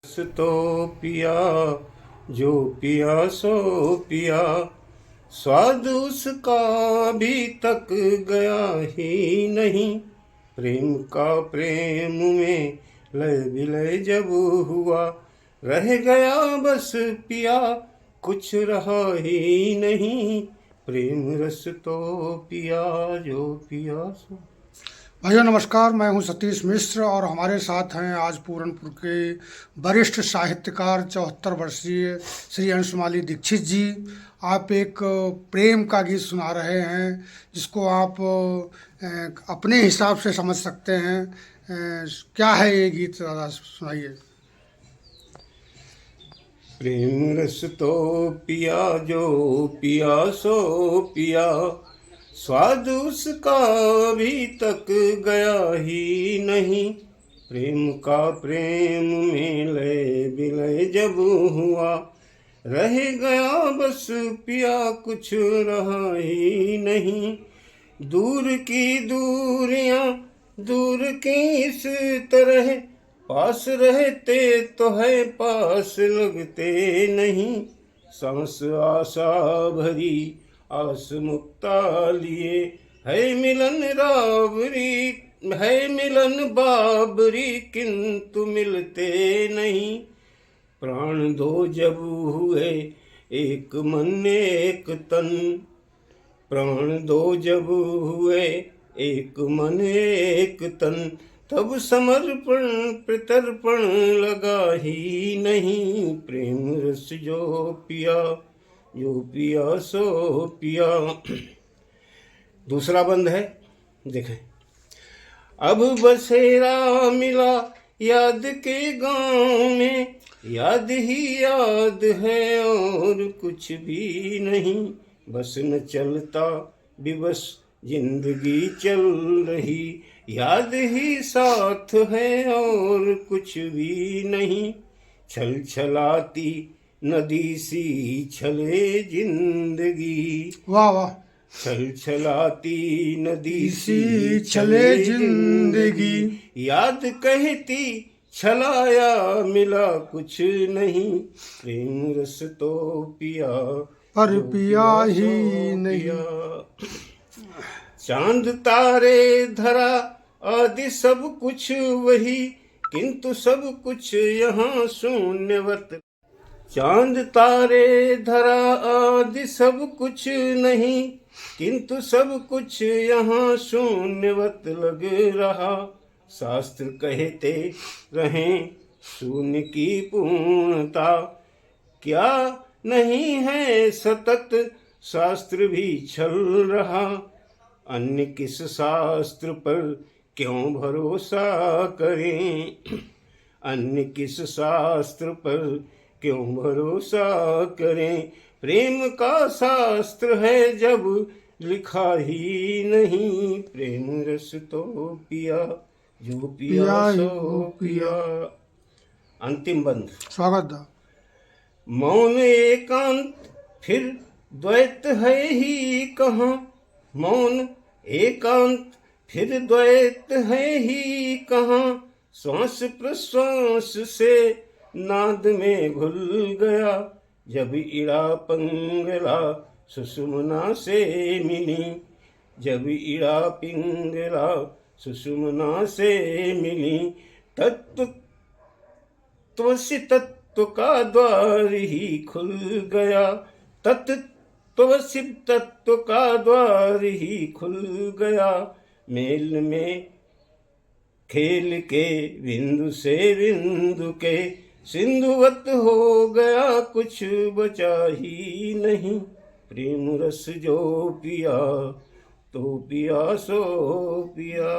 रस तो पिया जो पिया सो पिया, स्वाद उसका अभी तक गया ही नहीं। प्रेम का प्रेम में लय विलय जब हुआ, रह गया बस पिया कुछ रहा ही नहीं। प्रेम रस तो पिया जो पिया सो। भाइयों नमस्कार, मैं हूं सतीश मिश्र और हमारे साथ हैं आज पूरनपुर के वरिष्ठ साहित्यकार 74 वर्षीय श्री अंशुमाली दीक्षित जी। आप एक प्रेम का गीत सुना रहे हैं जिसको आप अपने हिसाब से समझ सकते हैं। क्या है ये गीत, ज़रा सुनाइए। प्रेम रस तो पिया जो पिया सो पिया, स्वाद उसका अभी तक गया ही नहीं। प्रेम का प्रेम में लय विलय जब हुआ, रह गया बस पिया कुछ रहा ही नहीं। दूर की दूरियां दूर की इस तरह, पास रहते तो है पास लगते नहीं। सांस आशा भरी आस मुक्ता लिए, है मिलन राबरी है मिलन बाबरी, किंतु मिलते नहीं। प्राण दो जब हुए एक मन एक तन, प्राण दो जब हुए एक मन एक तन, तब समर्पण प्रतर्पण लगा ही नहीं। प्रेम रस जो पिया सो पिया। दूसरा बंद है, देखें। अब बसेरा मिला याद के गांव में, याद ही याद है और कुछ भी नहीं। बस न चलता विवश जिंदगी चल रही, याद ही साथ है और कुछ भी नहीं। छल छलाती नदी सी छले जिंदगी, वाह वाह। छल छलाती नदी सी चले जिंदगी, याद कहती छलाया मिला कुछ नहीं। प्रेम रस तो पिया पर जो पिया ही सो नहीं। पिया। चांद तारे धरा आदि सब कुछ वही, किंतु सब कुछ यहाँ शून्यवत। चांद तारे धरा आदि सब कुछ नहीं, किंतु सब कुछ यहाँ शून्यवत लग रहा। शास्त्र कहते रहें शून्य की पूर्णता, क्या नहीं है सतत शास्त्र भी छल रहा। अन्य किस शास्त्र पर क्यों भरोसा करें, अन्य किस शास्त्र पर क्यों भरोसा करें। प्रेम का शास्त्र है जब लिखा ही नहीं। प्रेम रस तो पिया जो पिया सो पिया। अंतिम बंद। स्वागत दा। मौन एकांत फिर द्वैत है ही कहाँ, मौन एकांत फिर द्वैत है ही कहाँ। श्वास प्रश्वास से नाद में घुल गया, जब इड़ा पिंगला सुषुम्ना से मिली, जब इड़ा पिंगला सुषुम्ना से मिली। तत्वसी तत्व का द्वार ही खुल गया, तत्वसी तत्व का द्वार ही खुल गया। मेल में खेल के बिंदु से बिंदु के, सिंधुवत हो गया कुछ बचा ही नहीं। प्रेम रस जो पिया तो पिया सो पिया।